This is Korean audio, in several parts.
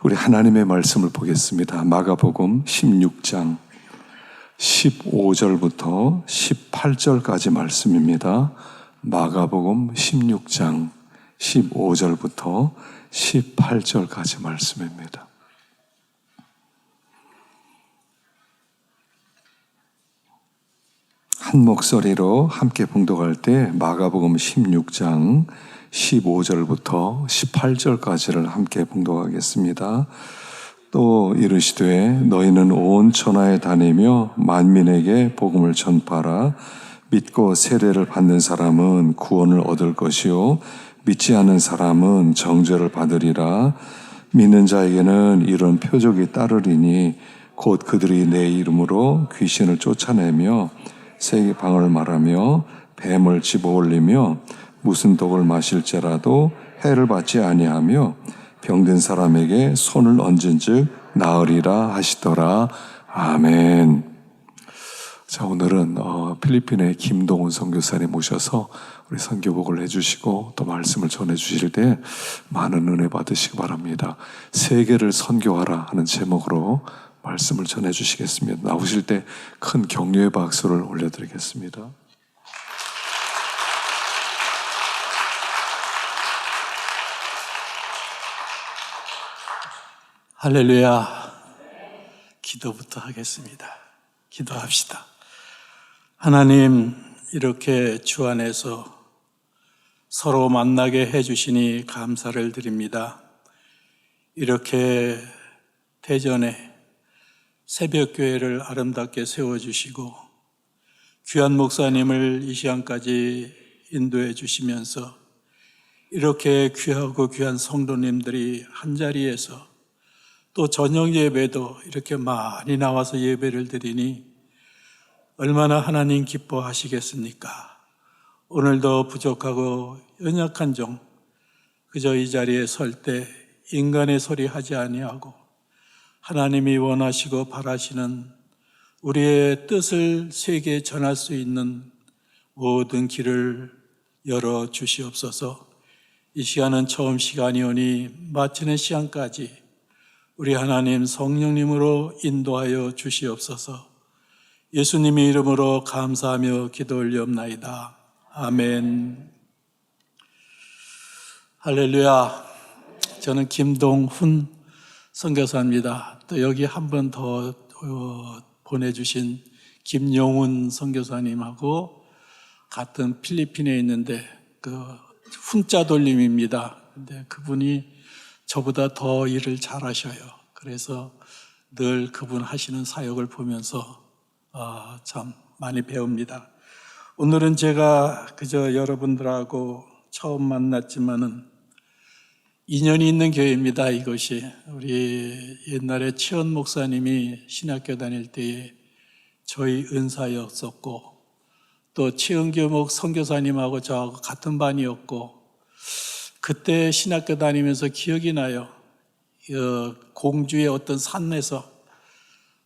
우리 하나님의 말씀을 보겠습니다. 마가복음 16장 15절부터 18절까지 말씀입니다. 마가복음 16장 15절부터 18절까지 말씀입니다. 한 목소리로 함께 봉독할 때 마가복음 16장 15절부터 18절까지를 함께 봉독하겠습니다. 또 이르시되 너희는 온 천하에 다니며 만민에게 복음을 전파하라. 믿고 세례를 받는 사람은 구원을 얻을 것이요 믿지 않는 사람은 정죄를 받으리라. 믿는 자에게는 이런 표적이 따르리니 곧 그들이 내 이름으로 귀신을 쫓아내며 세방을 말하며 뱀을 집어올리며 무슨 독을 마실지라도 해를 받지 아니하며 병든 사람에게 손을 얹은즉 나으리라 하시더라. 아멘. 자, 오늘은 필리핀의 김동훈 선교사님 모셔서 우리 선교복을 해주시고 또 말씀을 전해주실 때 많은 은혜 받으시기 바랍니다. 세계를 선교하라 하는 제목으로 말씀을 전해주시겠습니다. 나오실 때 큰 격려의 박수를 올려드리겠습니다. 할렐루야. 기도부터 하겠습니다. 기도합시다. 하나님, 이렇게 주 안에서 서로 만나게 해주시니 감사를 드립니다. 이렇게 대전에 새벽교회를 아름답게 세워주시고 귀한 목사님을 이 시간까지 인도해 주시면서 이렇게 귀하고 귀한 성도님들이 한자리에서 또 저녁 예배도 이렇게 많이 나와서 예배를 드리니 얼마나 하나님 기뻐하시겠습니까? 오늘도 부족하고 연약한 종 그저 이 자리에 설 때 인간의 소리 하지 아니하고 하나님이 원하시고 바라시는 우리의 뜻을 세계에 전할 수 있는 모든 길을 열어 주시옵소서. 이 시간은 처음 시간이오니 마치는 시간까지 우리 하나님 성령님으로 인도하여 주시옵소서. 예수님의 이름으로 감사하며 기도 올리옵나이다. 아멘. 할렐루야. 저는 김동훈 선교사입니다. 또 여기 한 번 더 보내주신 김용훈 선교사님하고 같은 필리핀에 있는데 훈자 돌림입니다. 근데 그분이 저보다 더 일을 잘하셔요. 그래서 늘 그분 하시는 사역을 보면서 참 많이 배웁니다. 오늘은 제가 그저 여러분들하고 처음 만났지만은 인연이 있는 교회입니다. 이것이 우리 옛날에 최원 목사님이 신학교 다닐 때에 저희 은사였었고 또 최은교 목 선교사님하고 저하고 같은 반이었고 그때 신학교 다니면서 기억이 나요. 공주의 어떤 산에서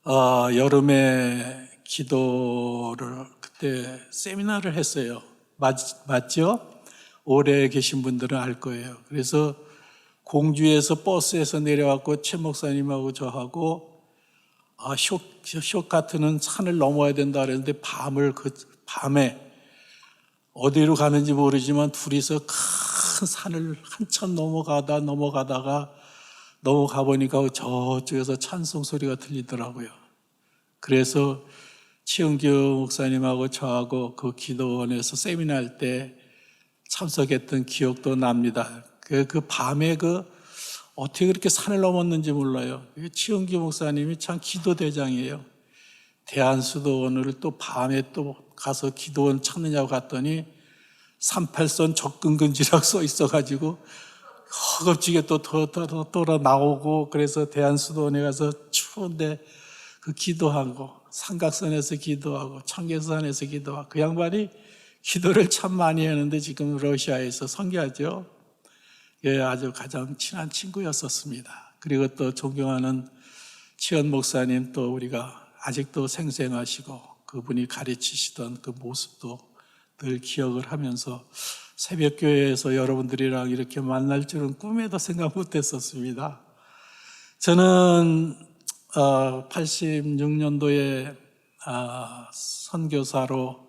여름에 기도를 그때 세미나를 했어요. 맞죠? 오래 계신 분들은 알 거예요. 그래서 공주에서 버스에서 내려왔고 최 목사님하고 저하고 쇼카트는 산을 넘어야 된다 그랬는데 밤에 어디로 가는지 모르지만 둘이서 큰 산을 한참 넘어가다가 넘어가 보니까 저쪽에서 찬송 소리가 들리더라고요. 그래서 최은교 목사님하고 저하고 그 기도원에서 세미나 할 때 참석했던 기억도 납니다. 그 밤에 어떻게 그렇게 산을 넘었는지 몰라요. 최은교 목사님이 참 기도 대장이에요. 대한수도원을 또 밤에 또 가서 기도원 찾느냐고 갔더니 38선 접근금지라고 써 있어가지고 허겁지게 또 돌아 나오고 그래서 대한수도원에 가서 추운데 기도하고 삼각선에서 기도하고 청계산에서 기도하고 그 양반이 기도를 참 많이 하는데 지금 러시아에서 선교하죠. 아주 가장 친한 친구였었습니다. 그리고 또 존경하는 최원 목사님 또 우리가 아직도 생생하시고 그분이 가르치시던 그 모습도 늘 기억을 하면서 새벽교회에서 여러분들이랑 이렇게 만날 줄은 꿈에도 생각 못했었습니다. 저는 86년도에 선교사로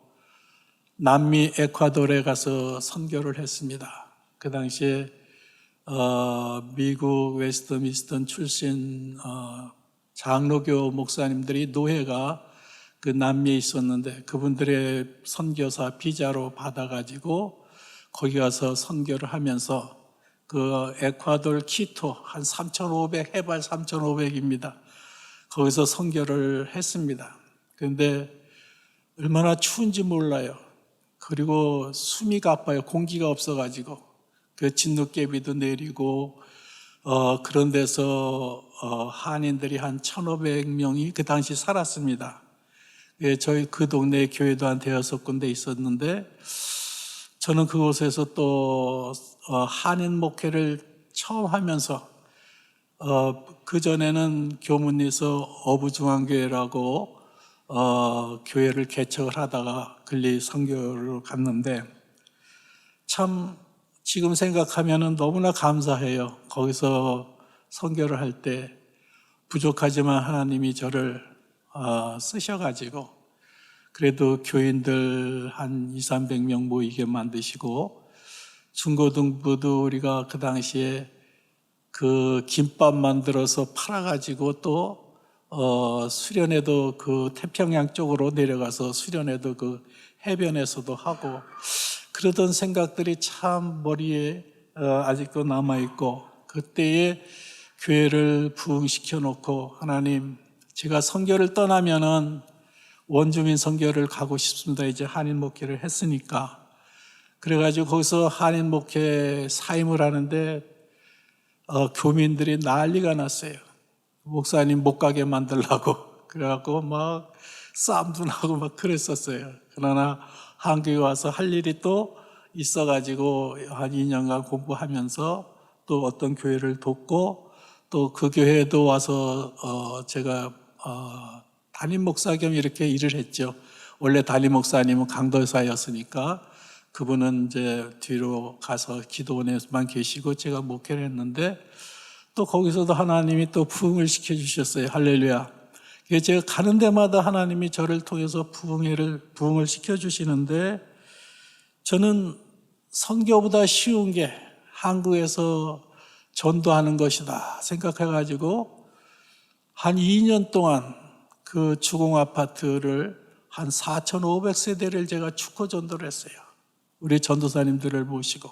남미 에콰도르에 가서 선교를 했습니다. 그 당시에 미국 웨스트민스턴 출신 장로교 목사님들이 노회가 그 남미에 있었는데 그분들의 선교사 비자로 받아가지고 거기 가서 선교를 하면서 그 에콰도르 키토 한 3,500, 해발 3,500입니다. 거기서 선교를 했습니다. 그런데 얼마나 추운지 몰라요. 그리고 숨이 가빠요. 공기가 없어가지고. 그 진눈깨비도 내리고, 그런 데서, 한인들이 한 1,500명이 그 당시 살았습니다. 예, 저희 그 동네에 교회도 한 대여섯 군데 있었는데, 저는 그곳에서 또, 한인 목회를 처음 하면서, 그전에는 교문에서 어부중앙교회라고, 교회를 개척을 하다가 근리 선교를 갔는데, 참, 지금 생각하면 너무나 감사해요. 거기서 선교를 할 때 부족하지만 하나님이 저를 쓰셔가지고 그래도 교인들 한 200~300명 모이게 만드시고 중고등부도 우리가 그 당시에 그 김밥 만들어서 팔아가지고 또 수련회도 그 태평양 쪽으로 내려가서 수련회도 그 해변에서도 하고 그러던 생각들이 참 머리에 아직도 남아있고 그때의 교회를 부흥시켜 놓고 하나님 제가 선교를 떠나면은 원주민 선교를 가고 싶습니다. 이제 한인 목회를 했으니까 그래가지고 거기서 한인 목회 사임을 하는데 교민들이 난리가 났어요. 목사님 못 가게 만들라고 그래갖고 막 싸움도 나고 막 그랬었어요. 그러나 한국에 와서 할 일이 또 있어가지고 한 2년간 공부하면서 또 어떤 교회를 돕고 또 그 교회에도 와서 제가 담임 목사 겸 이렇게 일을 했죠. 원래 담임 목사님은 강도사였으니까 그분은 이제 뒤로 가서 기도원에만 계시고 제가 목회를 했는데 또 거기서도 하나님이 또 부흥을 시켜주셨어요. 할렐루야. 제가 가는 데마다 하나님이 저를 통해서 부흥을 시켜주시는데 저는 선교보다 쉬운 게 한국에서 전도하는 것이다 생각해가지고 한 2년 동안 그 주공 아파트를 한 4,500세대를 제가 축구 전도를 했어요. 우리 전도사님들을 모시고.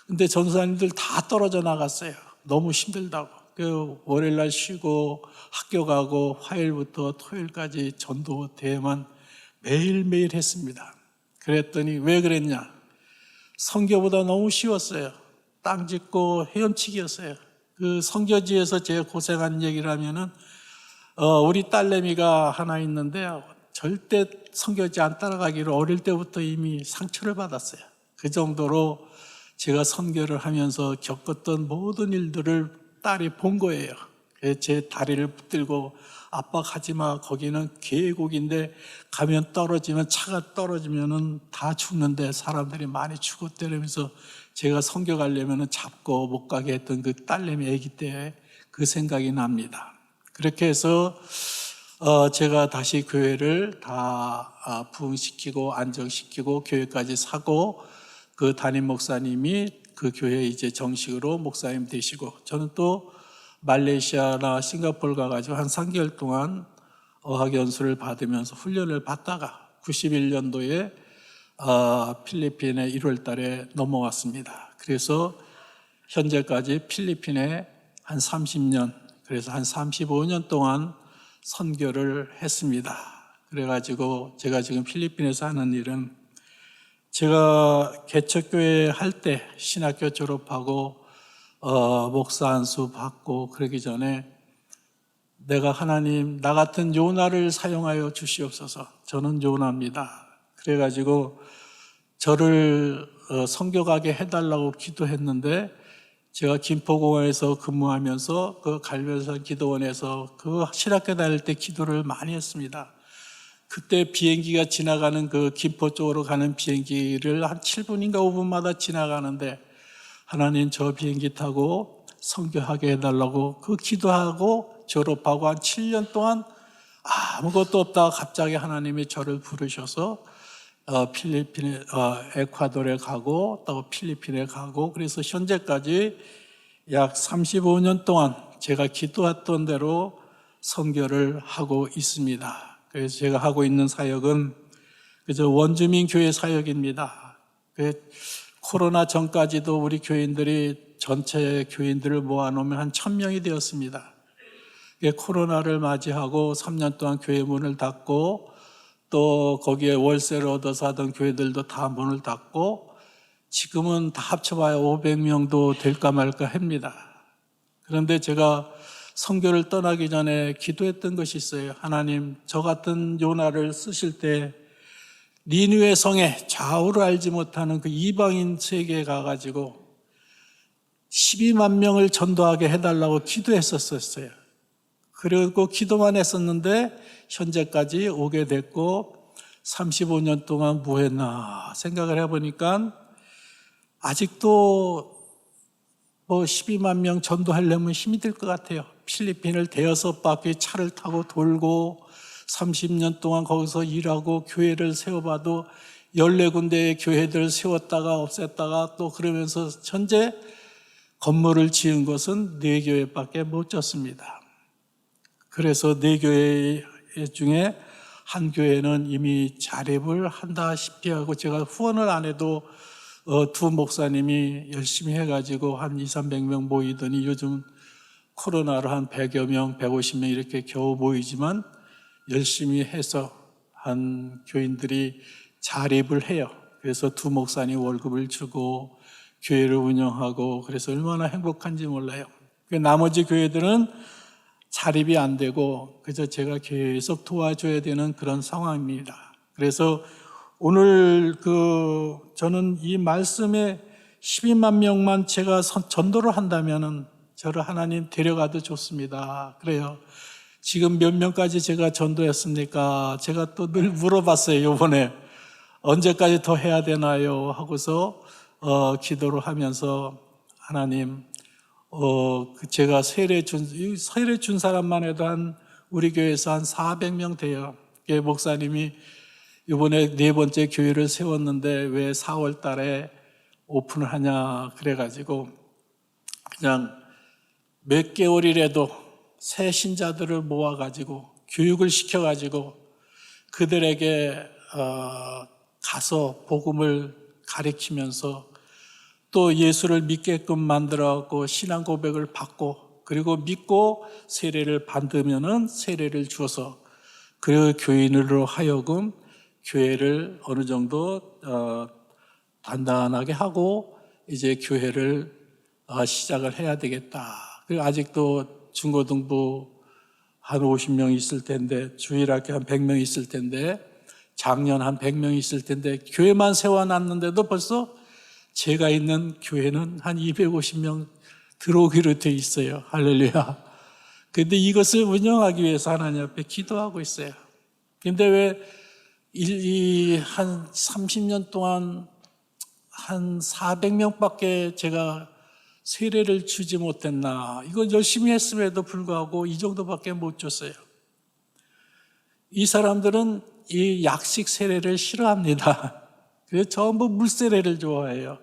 근데 전도사님들 다 떨어져 나갔어요. 너무 힘들다고. 그 월요일날 쉬고 학교 가고 화요일부터 토요일까지 전도 대회만 매일매일 했습니다. 그랬더니 왜 그랬냐? 선교보다 너무 쉬웠어요. 땅 짓고 헤엄치기였어요. 그 선교지에서 제가 고생한 얘기를 하면은 우리 딸내미가 하나 있는데 절대 선교지 안 따라가기로 어릴 때부터 이미 상처를 받았어요. 그 정도로 제가 선교를 하면서 겪었던 모든 일들을 딸이 본 거예요. 제 다리를 붙들고 아빠 가지마 거기는 계곡인데 가면 떨어지면 차가 떨어지면은 다 죽는데 사람들이 많이 죽었대 이러면서 제가 선교 가려면은 잡고 못 가게 했던 그 딸내미 아기 때 그 생각이 납니다. 그렇게 해서 제가 다시 교회를 다 부흥시키고 안정시키고 교회까지 사고 그 담임 목사님이 그 교회에 이제 정식으로 목사님 되시고 저는 또 말레이시아나 싱가포르 가가지고 한 3개월 동안 어학연수를 받으면서 훈련을 받다가 91년도에 필리핀에 1월 달에 넘어왔습니다. 그래서 현재까지 필리핀에 한 30년, 그래서 한 35년 동안 선교를 했습니다. 그래가지고 제가 지금 필리핀에서 하는 일은 제가 개척교회 할 때 신학교 졸업하고 목사 안수 받고 그러기 전에 내가 하나님 나 같은 요나를 사용하여 주시옵소서. 저는 요나입니다. 그래가지고 저를 선교 가게 해달라고 기도했는데 제가 김포공항에서 근무하면서 그 갈면산 기도원에서 그 신학교 다닐 때 기도를 많이 했습니다. 그때 비행기가 지나가는 그 김포 쪽으로 가는 비행기를 한 7분인가 5분마다 지나가는데 하나님 저 비행기 타고 선교하게 해달라고 그 기도하고 졸업하고 한 7년 동안 아무것도 없다가 갑자기 하나님이 저를 부르셔서 필리핀에, 에콰도르에 가고 또 필리핀에 가고 그래서 현재까지 약 35년 동안 제가 기도했던 대로 선교를 하고 있습니다. 그래서 제가 하고 있는 사역은 그저 원주민 교회 사역입니다. 코로나 전까지도 우리 교인들이 전체 교인들을 모아놓으면 한 1,000명이 되었습니다. 코로나를 맞이하고 3년 동안 교회 문을 닫고 또 거기에 월세를 얻어서 하던 교회들도 다 문을 닫고 지금은 다 합쳐봐야 500명도 될까 말까 합니다. 그런데 제가 선교를 떠나기 전에 기도했던 것이 있어요. 하나님, 저 같은 요나를 쓰실 때 니느웨 성에 좌우를 알지 못하는 그 이방인 세계에 가가지고 12만 명을 전도하게 해달라고 기도했었어요. 그리고 기도만 했었는데 현재까지 오게 됐고 35년 동안 뭐 했나 생각을 해보니까 아직도 뭐 12만 명 전도하려면 힘이 들 것 같아요. 필리핀을 대여섯 바퀴 차를 타고 돌고 30년 동안 거기서 일하고 교회를 세워봐도 14군데의 교회들을 세웠다가 없앴다가 또 그러면서 현재 건물을 지은 것은 4교회밖에 못 졌습니다. 그래서 4교회 중에 한 교회는 이미 자립을 한다시피 하고 제가 후원을 안 해도 두 목사님이 열심히 해가지고 한 200~300명 모이더니 요즘 코로나로 한 100여 명, 150명 이렇게 겨우 모이지만 열심히 해서 한 교인들이 자립을 해요. 그래서 두 목사님 월급을 주고 교회를 운영하고 그래서 얼마나 행복한지 몰라요. 나머지 교회들은 자립이 안 되고 그저 제가 계속 도와줘야 되는 그런 상황입니다. 그래서 오늘 저는 이 말씀에 12만 명만 제가 전도를 한다면은 저를 하나님 데려가도 좋습니다. 그래요. 지금 몇 명까지 제가 전도했습니까? 제가 또 늘 물어봤어요. 이번에 언제까지 더 해야 되나요? 하고서 기도를 하면서 하나님 제가 세례 준 사람만 해도 우리 교회에서 한 400명 돼요. 목사님이 이번에 4번째 교회를 세웠는데 왜 4월 달에 오픈을 하냐 그래가지고 그냥 몇 개월이라도 새 신자들을 모아가지고 교육을 시켜가지고 그들에게 가서 복음을 가르치면서 또 예수를 믿게끔 만들어갖고 신앙 고백을 받고 그리고 믿고 세례를 받으면은 세례를 주어서 그 교인으로 하여금 교회를 어느 정도 단단하게 하고 이제 교회를 시작을 해야 되겠다. 그리고 아직도 중고등부 한 50명 있을 텐데 주일학교 한 100명 있을 텐데 작년 한 100명 있을 텐데 교회만 세워놨는데도 벌써 제가 있는 교회는 한 250명 들어오기로 돼 있어요. 할렐루야. 그런데 이것을 운영하기 위해서 하나님 앞에 기도하고 있어요. 근데 왜 한 30년 동안 한 400명밖에 제가 세례를 주지 못했나. 이거 열심히 했음에도 불구하고 이 정도밖에 못 줬어요. 이 사람들은 이 약식 세례를 싫어합니다. 그래서 전부 물세례를 좋아해요.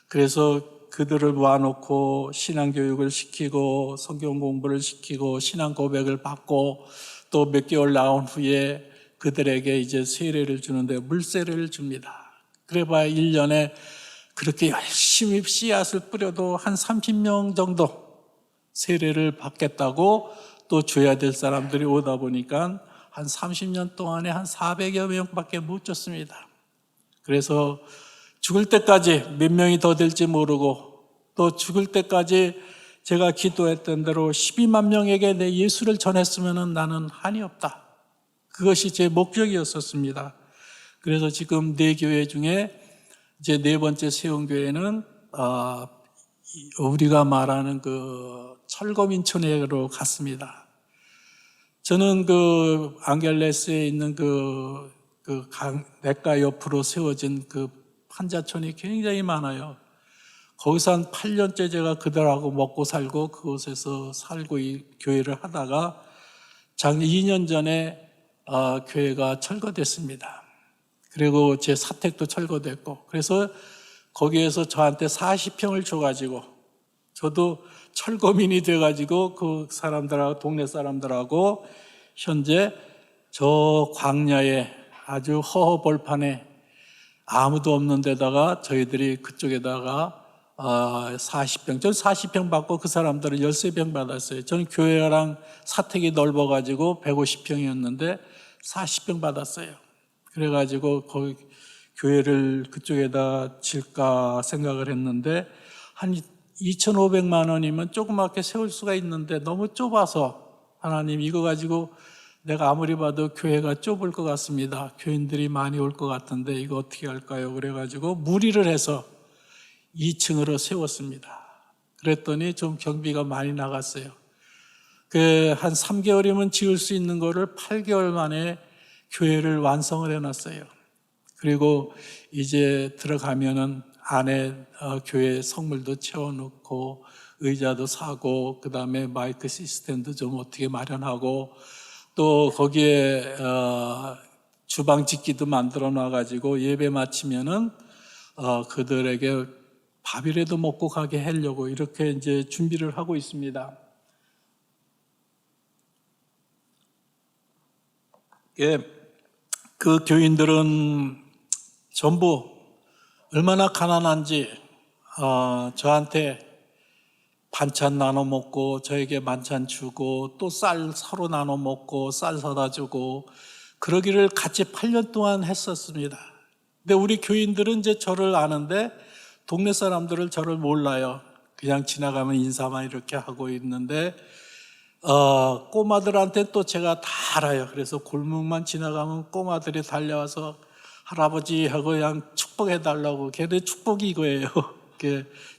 그래서 그들을 모아놓고 신앙교육을 시키고 성경 공부를 시키고 신앙 고백을 받고 또 몇 개월 나온 후에 그들에게 이제 세례를 주는데 물세례를 줍니다. 그래봐야 1년에 그렇게 열심히 씨앗을 뿌려도 한 30명 정도 세례를 받겠다고 또 줘야 될 사람들이 오다 보니까 한 30년 동안에 한 400여 명밖에 못 줬습니다. 그래서 죽을 때까지 몇 명이 더 될지 모르고 또 죽을 때까지 제가 기도했던 대로 12만 명에게 내 예수를 전했으면 나는 한이 없다. 그것이 제 목적이었었습니다. 그래서 지금 4교회 중에 이제 4번째 세운 교회는 우리가 말하는 그 철거민촌회로 갔습니다. 저는 그 앙겔레스에 있는 그 냇가 옆으로 세워진 그 환자촌이 굉장히 많아요. 거기서 한 8년째 제가 그들하고 먹고 살고 그곳에서 살고 이 교회를 하다가 작년 2년 전에 교회가 철거됐습니다. 그리고 제 사택도 철거됐고, 그래서 거기에서 저한테 40평을 줘가지고 저도 철거민이 돼가지고 그 사람들하고, 동네 사람들하고 현재 저 광야에 아주 허허벌판에 아무도 없는 데다가 저희들이 그쪽에다가 40평, 전 40평 받고 그 사람들은 13평 받았어요. 저는 교회랑 사택이 넓어가지고 150평이었는데 40평 받았어요. 그래가지고 거기 교회를 그쪽에다 질까 생각을 했는데 한 2,500만 원이면 조그맣게 세울 수가 있는데 너무 좁아서 하나님 이거 가지고 내가 아무리 봐도 교회가 좁을 것 같습니다. 교인들이 많이 올 것 같은데 이거 어떻게 할까요? 그래가지고 무리를 해서 2층으로 세웠습니다. 그랬더니 좀 경비가 많이 나갔어요. 한 3개월이면 지을 수 있는 거를 8개월 만에 교회를 완성을 해놨어요. 그리고 이제 들어가면은 안에 교회 성물도 채워놓고 의자도 사고 그 다음에 마이크 시스템도 좀 어떻게 마련하고 또 거기에 주방 짓기도 만들어 놔가지고 예배 마치면은 그들에게 밥이라도 먹고 가게 하려고 이렇게 이제 준비를 하고 있습니다. 예, 그 교인들은 전부 얼마나 가난한지 저한테 반찬 나눠 먹고 저에게 반찬 주고 또 쌀 서로 나눠 먹고 쌀 사다 주고 그러기를 같이 8년 동안 했었습니다. 근데 우리 교인들은 이제 저를 아는데 동네 사람들을 저를 몰라요. 그냥 지나가면 인사만 이렇게 하고 있는데 꼬마들한테 또 제가 다 알아요. 그래서 골목만 지나가면 꼬마들이 달려와서 할아버지 하고 그냥 축복해달라고. 걔네 축복이 이거예요.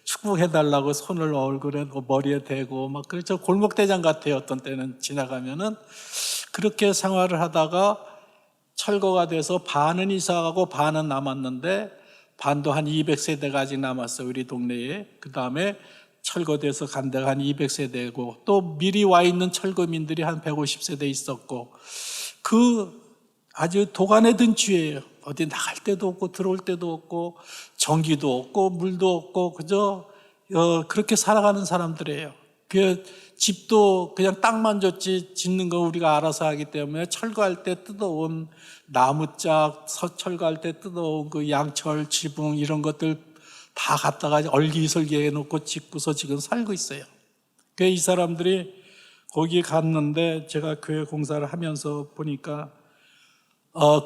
축복해달라고 손을 얼굴에 머리에 대고 막 그렇죠. 골목대장 같아요. 어떤 때는 지나가면은 그렇게 생활을 하다가 철거가 돼서 반은 이사가고 반은 남았는데 반도 한 200세대가 아직 남았어요. 우리 동네에. 그 다음에 철거돼서 간 데가 한 200세대고 또 미리 와 있는 철거민들이 한 150세대 있었고 아주 도가내 든쥐예요. 어디 나갈 데도 없고 들어올 데도 없고 전기도 없고 물도 없고 그저 그렇게 살아가는 사람들이에요. 그 집도 그냥 땅만 줬지 짓는 거 우리가 알아서 하기 때문에 철거할 때 뜯어온 나무짝, 철거할 때 뜯어온 그 양철, 지붕 이런 것들 다 갖다가 얼기설기 해놓고 짓고서 지금 살고 있어요. 그래서 이 사람들이 거기 갔는데 제가 교회 공사를 하면서 보니까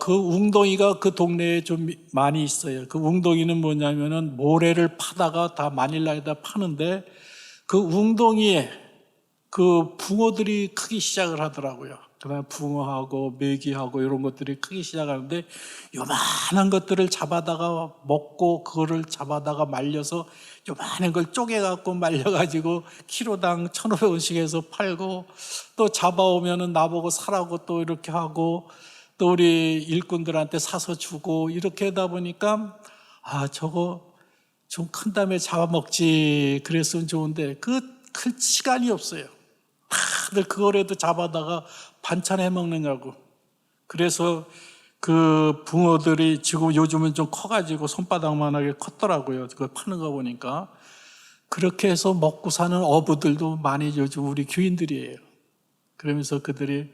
그 웅덩이가 그 동네에 좀 많이 있어요. 그 웅덩이는 뭐냐면은 모래를 파다가 다 마닐라에다 파는데 그 웅덩이에 그 붕어들이 크기 시작을 하더라고요. 그다음에 붕어하고 메기하고 이런 것들이 크기 시작하는데 요만한 것들을 잡아다가 먹고 그거를 잡아다가 말려서 요만한 걸 쪼개갖고 말려가지고 키로당 1,500원씩 해서 팔고 또 잡아오면은 나보고 사라고 또 이렇게 하고 또 우리 일꾼들한테 사서 주고 이렇게 하다 보니까 저거 좀 큰 다음에 잡아먹지 그랬으면 좋은데 클 시간이 없어요. 다들 그거라도 잡아다가 반찬해 먹느냐고. 그래서 그 붕어들이 지금 요즘은 좀 커가지고 손바닥만하게 컸더라고요. 그걸 파는 거 보니까. 그렇게 해서 먹고 사는 어부들도 많이 요즘 우리 교인들이에요. 그러면서 그들이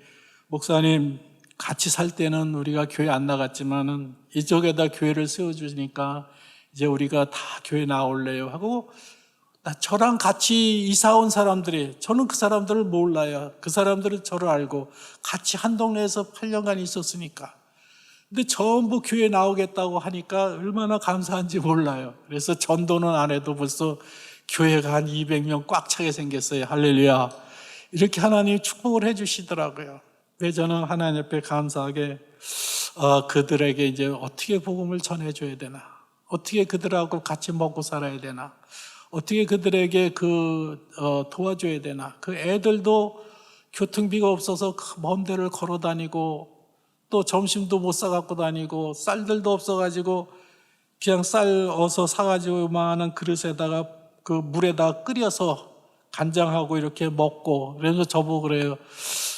목사님 같이 살 때는 우리가 교회 안 나갔지만은 이쪽에다 교회를 세워주시니까 이제 우리가 다 교회 나올래요 하고 저랑 같이 이사 온 사람들이 저는 그 사람들을 몰라요. 그 사람들은 저를 알고 같이 한 동네에서 8년간 있었으니까. 근데 전부 교회 나오겠다고 하니까 얼마나 감사한지 몰라요. 그래서 전도는 안 해도 벌써 교회가 한 200명 꽉 차게 생겼어요. 할렐루야. 이렇게 하나님이 축복을 해 주시더라고요. 그래서 저는 하나님 앞에 감사하게 그들에게 이제 어떻게 복음을 전해줘야 되나, 어떻게 그들하고 같이 먹고 살아야 되나, 어떻게 그들에게 도와줘야 되나. 그 애들도 교통비가 없어서 먼 데를 걸어 다니고 또 점심도 못 사갖고 다니고 쌀들도 없어가지고 그냥 쌀 어서 사가지고 요만한 그릇에다가 그 물에다 끓여서 간장하고 이렇게 먹고, 그래서 저보고 그래요.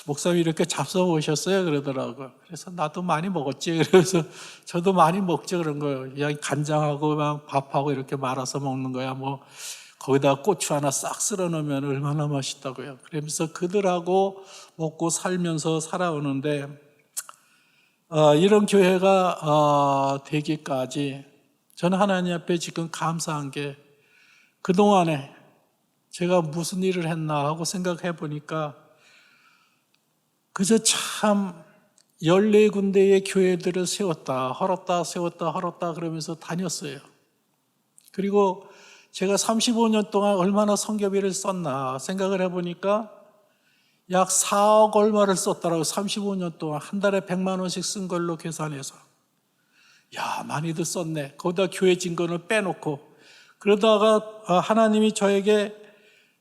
목사님 이렇게 잡숴 보셨어요? 그러더라고요. 그래서 나도 많이 먹었지. 그래서 저도 많이 먹죠. 그런 거예요. 그냥 간장하고 막 밥하고 이렇게 말아서 먹는 거야. 뭐 거기다 고추 하나 싹 쓸어 넣으면 얼마나 맛있다고요. 그러면서 그들하고 먹고 살면서 살아오는데, 이런 교회가 되기까지 저는 하나님 앞에 지금 감사한 게, 그동안에 제가 무슨 일을 했나 하고 생각해 보니까 그저 참 14군데의 교회들을 세웠다 헐었다 세웠다 헐었다 그러면서 다녔어요. 그리고 제가 35년 동안 얼마나 선교비를 썼나 생각을 해보니까 약 4억 얼마를 썼더라고요. 35년 동안 한 달에 100만 원씩 쓴 걸로 계산해서. 야, 많이들 썼네. 거기다 교회 증거를 빼놓고. 그러다가 하나님이 저에게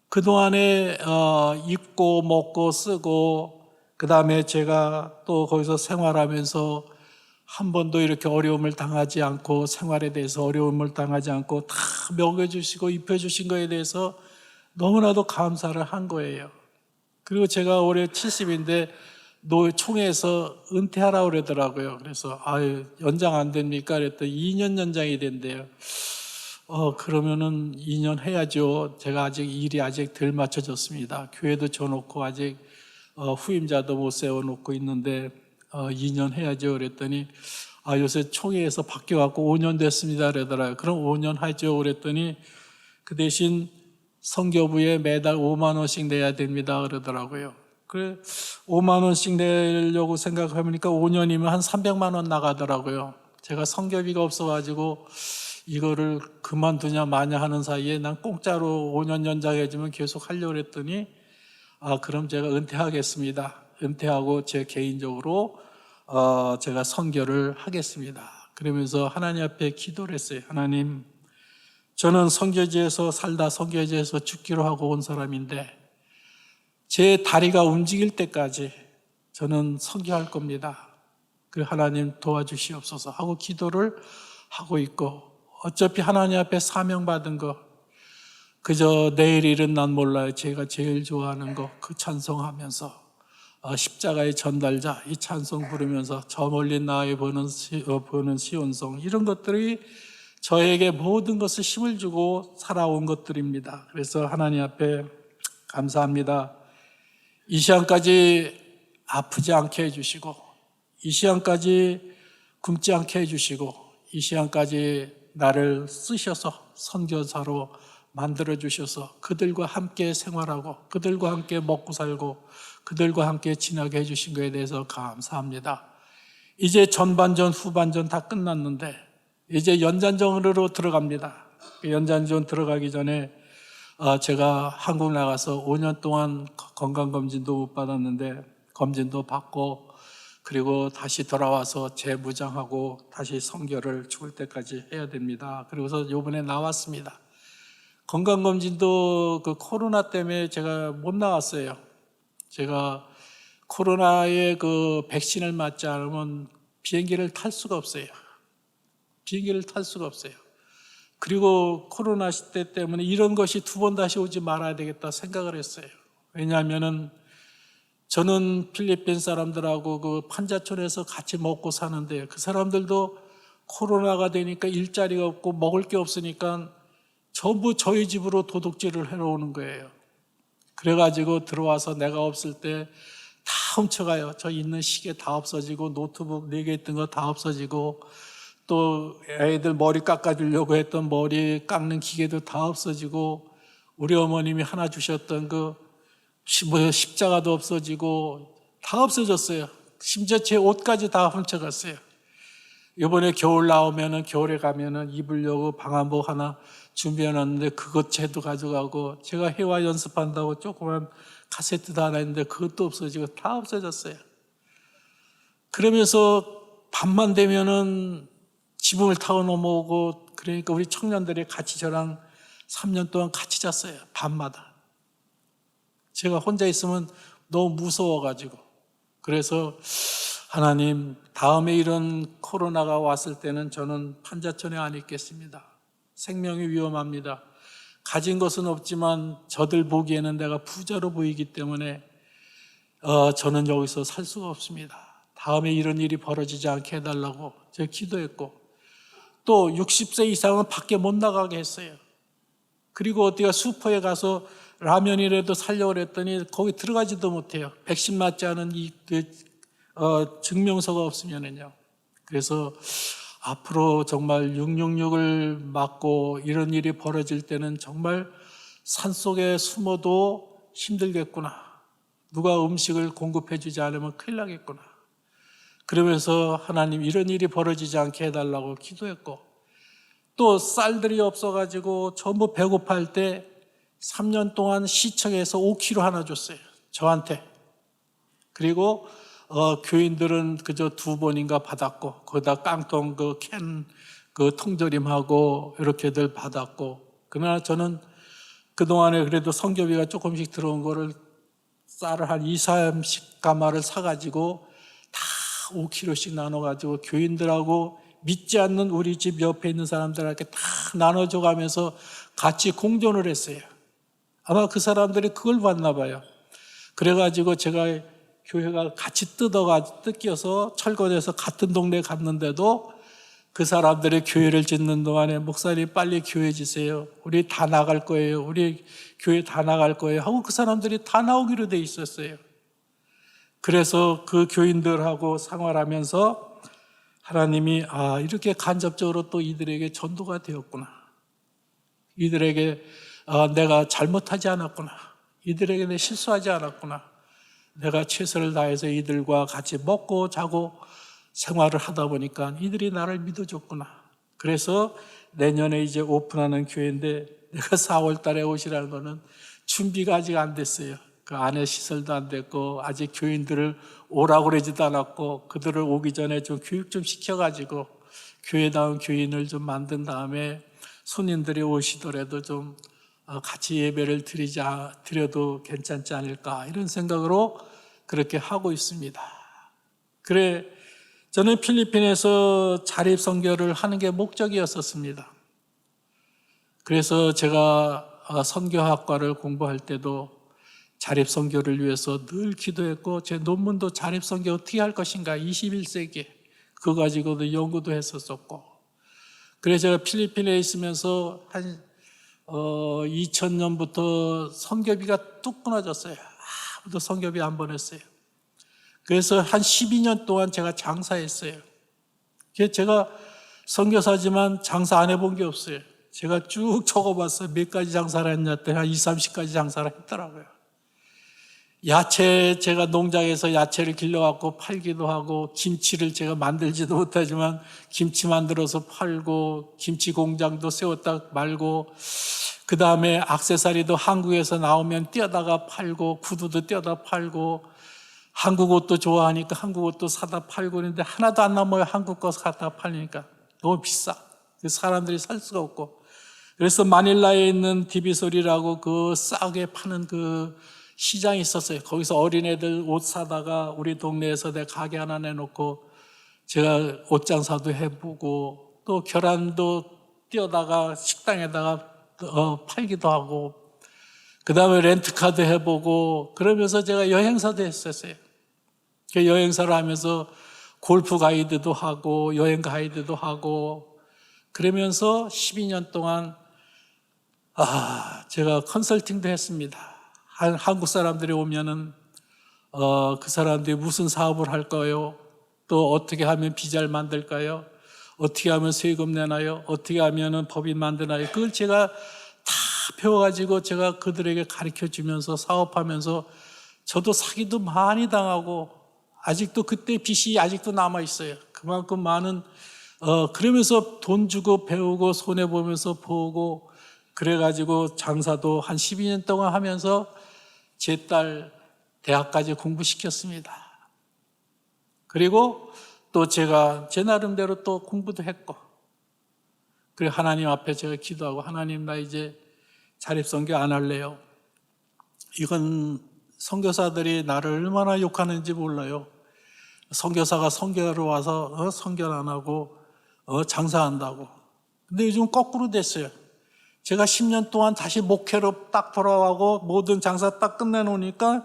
그동안에 입고 먹고 쓰고, 그 다음에 제가 또 거기서 생활하면서 한 번도 이렇게 어려움을 당하지 않고, 생활에 대해서 어려움을 당하지 않고 다 먹여주시고 입혀주신 거에 대해서 너무나도 감사를 한 거예요. 그리고 제가 올해 70인데 총회에서 은퇴하라고 그러더라고요. 그래서 연장 안 됩니까? 그랬더니 2년 연장이 된대요. 그러면은 2년 해야죠. 제가 아직 일이 아직 덜 맞춰졌습니다. 교회도 줘놓고 아직 후임자도 못 세워놓고 있는데 2년 해야죠. 그랬더니 요새 총회에서 바뀌어갖고 5년 됐습니다. 그러더라고요. 그럼 5년 하죠. 그랬더니 그 대신 선교부에 매달 5만 원씩 내야 됩니다. 그러더라고요. 그래 5만 원씩 내려고 생각해보니까 5년이면 한 300만 원 나가더라고요. 제가 선교비가 없어가지고 이거를 그만두냐 마냐 하는 사이에 난 공짜로 5년 연장해주면 계속 하려고 했더니 그럼 제가 은퇴하겠습니다. 은퇴하고 제 개인적으로 제가 선교를 하겠습니다. 그러면서 하나님 앞에 기도를 했어요. 하나님, 저는 선교지에서 살다 선교지에서 죽기로 하고 온 사람인데 제 다리가 움직일 때까지 저는 선교할 겁니다. 그 하나님 도와주시옵소서 하고 기도를 하고 있고, 어차피 하나님 앞에 사명받은 거 그저 내일 일은 난 몰라요. 제가 제일 좋아하는 거 그 찬송하면서 십자가의 전달자 이 찬송 부르면서 저 멀리 나의 보는 시온성, 이런 것들이 저에게 모든 것을 힘을 주고 살아온 것들입니다. 그래서 하나님 앞에 감사합니다. 이 시간까지 아프지 않게 해주시고, 이 시간까지 굶지 않게 해주시고, 이 시간까지 나를 쓰셔서 선교사로 만들어주셔서 그들과 함께 생활하고 그들과 함께 먹고 살고 그들과 함께 지나게 해주신 것에 대해서 감사합니다. 이제 전반전 후반전 다 끝났는데 이제 연장전으로 들어갑니다. 연장전 들어가기 전에 제가 한국 나가서 5년 동안 건강검진도 못 받았는데 검진도 받고, 그리고 다시 돌아와서 재무장하고 다시 선교를 죽을 때까지 해야 됩니다. 그리고서 이번에 나왔습니다. 건강검진도 그 코로나 때문에 제가 못 나왔어요. 제가 코로나에 그 백신을 맞지 않으면 비행기를 탈 수가 없어요. 비행기를 탈 수가 없어요. 그리고 코로나 시대 때문에 이런 것이 두 번 다시 오지 말아야 되겠다 생각을 했어요. 왜냐하면은 저는 필리핀 사람들하고 그 판자촌에서 같이 먹고 사는데 그 사람들도 코로나가 되니까 일자리가 없고 먹을 게 없으니까 전부 저희 집으로 도둑질을 해러 오는 거예요. 그래가지고 들어와서 내가 없을 때 다 훔쳐가요. 저 있는 시계 다 없어지고 노트북 4개 있던 거 다 없어지고, 또 애들 머리 깎아주려고 했던 머리 깎는 기계도 다 없어지고, 우리 어머님이 하나 주셨던 그 십자가도 없어지고 다 없어졌어요. 심지어 제 옷까지 다 훔쳐갔어요. 이번에 겨울 나오면은, 겨울에 가면은 입으려고 방한복 하나 준비해놨는데 그것 쟤도 가져가고, 제가 회화 연습한다고 조그만 카세트도 하나 있는데 그것도 없어지고 다 없어졌어요. 그러면서 밤만 되면은 지붕을 타고 넘어오고, 그러니까 우리 청년들이 같이 저랑 3년 동안 같이 잤어요. 밤마다. 제가 혼자 있으면 너무 무서워가지고. 그래서 하나님, 다음에 이런 코로나가 왔을 때는 저는 판자촌에 안 있겠습니다. 생명이 위험합니다. 가진 것은 없지만 저들 보기에는 내가 부자로 보이기 때문에 저는 여기서 살 수가 없습니다. 다음에 이런 일이 벌어지지 않게 해달라고 제가 기도했고, 또 60세 이상은 밖에 못 나가게 했어요. 그리고 어디가 슈퍼에 가서 라면이라도 살려고 그랬더니 거기 들어가지도 못해요. 백신 맞지 않은 증명서가 없으면은요. 그래서 앞으로 정말 666을 맞고 이런 일이 벌어질 때는 정말 산속에 숨어도 힘들겠구나. 누가 음식을 공급해 주지 않으면 큰일 나겠구나. 그러면서 하나님 이런 일이 벌어지지 않게 해달라고 기도했고, 또 쌀들이 없어가지고 전부 배고파할 때 3년 동안 시청에서 5kg 하나 줬어요. 저한테. 그리고 교인들은 그저 2번인가 받았고, 거기다 깡통 그 통조림하고 이렇게들 받았고, 그러나 저는 그동안에 그래도 성교비가 조금씩 들어온 거를 쌀을 한 30가마를 사가지고 다 5kg씩 나눠가지고 교인들하고 믿지 않는 우리 집 옆에 있는 사람들한테 다 나눠줘 가면서 같이 공존을 했어요. 아마 그 사람들이 그걸 봤나 봐요. 그래가지고 제가 교회가 같이 뜯겨서 철거돼서 같은 동네에 갔는데도 그 사람들이 교회를 짓는 동안에 목사님 빨리 교회 지세요. 우리 다 나갈 거예요. 우리 교회 다 나갈 거예요. 하고 그 사람들이 다 나오기로 돼 있었어요. 그래서 그 교인들하고 생활하면서 하나님이 이렇게 간접적으로 또 이들에게 전도가 되었구나. 이들에게 내가 잘못하지 않았구나. 이들에게 내 실수하지 않았구나. 내가 최선을 다해서 이들과 같이 먹고 자고 생활을 하다 보니까 이들이 나를 믿어줬구나. 그래서 내년에 이제 오픈하는 교회인데 내가 4월 달에 오시라는 거는 준비가 아직 안 됐어요. 그 안에 시설도 안 됐고 아직 교인들을 오라고 그러지도 않았고 그들을 오기 전에 좀 교육 좀 시켜가지고 교회다운 교인을 좀 만든 다음에 손님들이 오시더라도 좀 같이 예배를 드려도 괜찮지 않을까 이런 생각으로 그렇게 하고 있습니다. 그래 저는 필리핀에서 자립 선교를 하는 게 목적이었었습니다. 그래서 제가 선교학과를 공부할 때도 자립 선교를 위해서 늘 기도했고 제 논문도 자립 선교 어떻게 할 것인가 21세기에 그거 가지고도 연구도 했었고 그래서 제가 필리핀에 있으면서 한 2000년부터 선교비가 뚝 끊어졌어요. 아무도 선교비 안 보냈어요. 그래서 한 12년 동안 제가 장사했어요. 제가 선교사지만 장사 안 해본 게 없어요. 제가 쭉 적어봤어요. 몇 가지 장사를 했냐 했더니 한 20, 30가지 장사를 했더라고요. 야채 제가 농장에서 야채를 길러갖고 팔기도 하고 김치를 제가 만들지도 못하지만 김치 만들어서 팔고 김치 공장도 세웠다 말고 그 다음에 액세서리도 한국에서 나오면 떼어다가 팔고 구두도 떼어다 팔고 한국 옷도 좋아하니까 한국 옷도 사다 팔고 그러는데 하나도 안 남아요. 한국 거 사다 팔리니까 너무 비싸. 사람들이 살 수가 없고 그래서 마닐라에 있는 디비소리라고 그 싸게 파는 그 시장이 있었어요. 거기서 어린애들 옷 사다가 우리 동네에서 내 가게 하나 내놓고 제가 옷장사도 해보고 또 계란도 띄어다가 식당에다가 팔기도 하고 그 다음에 렌트카도 해보고 그러면서 제가 여행사도 했었어요. 그 여행사를 하면서 골프 가이드도 하고 여행 가이드도 하고 그러면서 12년 동안 제가 컨설팅도 했습니다. 한국 사람들이 오면은 그 사람들이 무슨 사업을 할까요? 또 어떻게 하면 비자를 만들까요? 어떻게 하면 세금 내나요? 어떻게 하면은 법인 만드나요? 그걸 제가 다 배워가지고 제가 그들에게 가르쳐 주면서 사업하면서 저도 사기도 많이 당하고 아직도 그때 빚이 아직도 남아 있어요. 그만큼 많은 그러면서 돈 주고 배우고 손해 보면서 보고 그래가지고 장사도 한 12년 동안 하면서 제 딸 대학까지 공부시켰습니다. 그리고 또 제가 제 나름대로 또 공부도 했고 그리고 하나님 앞에 제가 기도하고 하나님 나 이제 자립선교 안 할래요. 이건 선교사들이 나를 얼마나 욕하는지 몰라요. 선교사가 선교하러 와서 선교를 안 하고 장사한다고. 근데 요즘 거꾸로 됐어요. 제가 10년 동안 다시 목회로 딱 돌아가고 모든 장사 딱 끝내놓으니까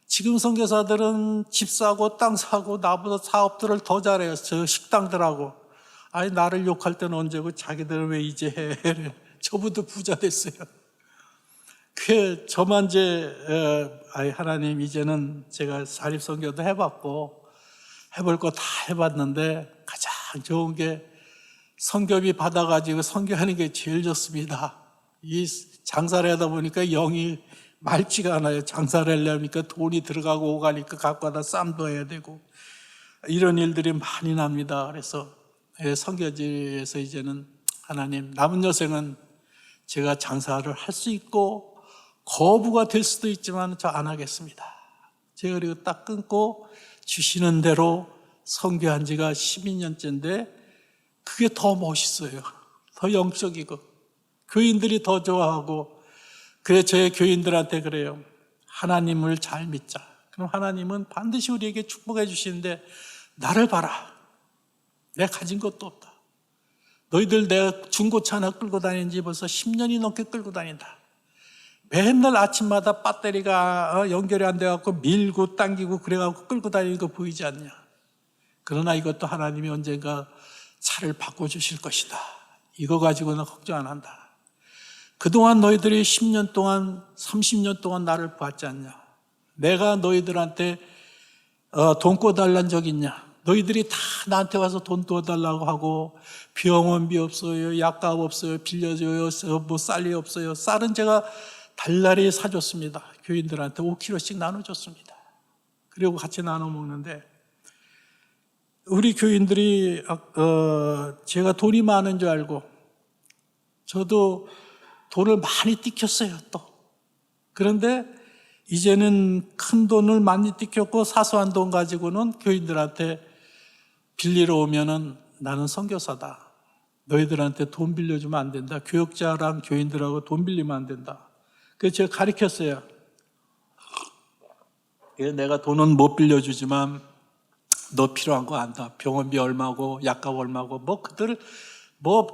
지금 선교사들은 집 사고 땅 사고 나보다 사업들을 더 잘해요. 저 식당들하고. 아니 나를 욕할 때는 언제고 자기들은 왜 이제 해. 저보다 부자 됐어요. 저만 하나님 이제는 제가 사립선교도 해봤고 해볼 거 다 해봤는데 가장 좋은 게 선교비 받아가지고 선교하는 게 제일 좋습니다. 이 장사를 하다 보니까 영이 맑지가 않아요. 장사를 하려니까 돈이 들어가고 오가니까 갖고 와다 쌈도 해야 되고 이런 일들이 많이 납니다. 그래서 선교지에서 이제는 하나님 남은 여생은 제가 장사를 할 수 있고 거부가 될 수도 있지만 저 안 하겠습니다. 제가 그리고 딱 끊고 주시는 대로 선교한 지가 12년째인데 그게 더 멋있어요. 더 영적이고 교인들이 더 좋아하고 그래 저의 교인들한테 그래요. 하나님을 잘 믿자. 그럼 하나님은 반드시 우리에게 축복해 주시는데 나를 봐라. 내가 가진 것도 없다. 너희들 내가 중고차 하나 끌고 다니는 지 벌써 10년이 넘게 끌고 다닌다. 맨날 아침마다 배터리가 연결이 안 돼갖고 밀고 당기고 그래갖고 끌고 다니는 거 보이지 않냐. 그러나 이것도 하나님이 언젠가 차를 바꿔주실 것이다. 이거 가지고는 걱정 안 한다. 그동안 너희들이 10년 동안 30년 동안 나를 봤지 않냐. 내가 너희들한테 돈 꿔달란 적 있냐. 너희들이 다 나한테 와서 돈 꿔달라고 하고 병원비 없어요, 약값 없어요, 빌려줘요, 뭐 쌀이 없어요. 쌀은 제가 달달이 사줬습니다. 교인들한테 5kg씩 나눠줬습니다. 그리고 같이 나눠 먹는데 우리 교인들이 제가 돈이 많은 줄 알고 저도 돈을 많이 띠켰어요. 또 그런데 이제는 큰 돈을 많이 띠켰고 사소한 돈 가지고는 교인들한테 빌리러 오면은 나는 선교사다. 너희들한테 돈 빌려주면 안 된다. 교역자랑 교인들하고 돈 빌리면 안 된다. 그래서 제가 가르쳤어요. 내가 돈은 못 빌려주지만 너 필요한 거 안다. 병원비 얼마고 약값 얼마고 뭐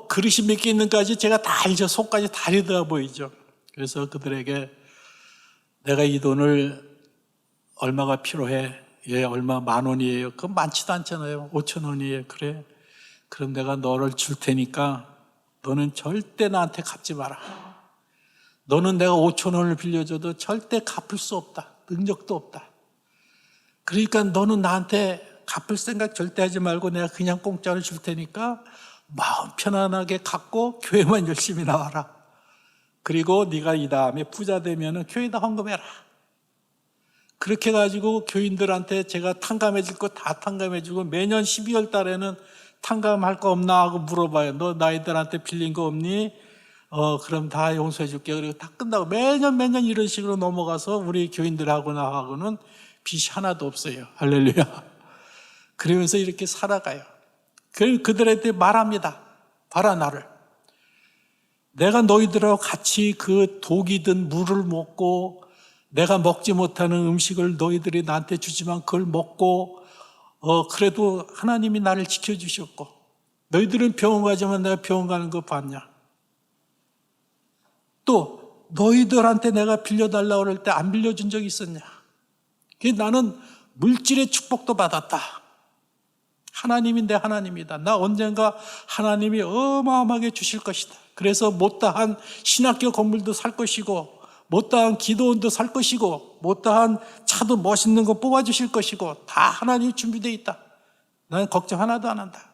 그릇이 몇 개 있는까지 제가 다 알죠. 속까지 다 리더가 보이죠. 그래서 그들에게 내가 이 돈을 얼마가 필요해? 예, 얼마 10,000원이에요. 그건 많지도 않잖아요. 5,000원이에요. 그래. 그럼 내가 너를 줄 테니까 너는 절대 나한테 갚지 마라. 너는 내가 5,000원을 빌려줘도 절대 갚을 수 없다. 능력도 없다. 그러니까 너는 나한테 갚을 생각 절대 하지 말고 내가 그냥 공짜로 줄 테니까 마음 편안하게 갖고 교회만 열심히 나와라. 그리고 네가 이 다음에 부자 되면은 교회에다 헌금해라. 그렇게 해가지고 교인들한테 제가 탕감해줄 거 다 탕감해주고 매년 12월 달에는 탕감할 거 없나 하고 물어봐요. 너 나이들한테 빌린 거 없니? 그럼 다 용서해줄게. 그리고 다 끝나고 매년 이런 식으로 넘어가서 우리 교인들하고 나하고는 빚이 하나도 없어요. 할렐루야. 그러면서 이렇게 살아가요. 그들한테 말합니다. 봐라 나를. 내가 너희들하고 같이 그 독이 든 물을 먹고 내가 먹지 못하는 음식을 너희들이 나한테 주지만 그걸 먹고 그래도 하나님이 나를 지켜주셨고 너희들은 병원 가지만 내가 병원 가는 거 봤냐. 또 너희들한테 내가 빌려달라고 그럴 때 안 빌려준 적이 있었냐. 나는 물질의 축복도 받았다. 하나님이 내 하나님이다. 나 언젠가 하나님이 어마어마하게 주실 것이다. 그래서 못다한 신학교 건물도 살 것이고 못다한 기도원도 살 것이고 못다한 차도 멋있는 거 뽑아주실 것이고 다 하나님이 준비되어 있다. 나는 걱정 하나도 안 한다.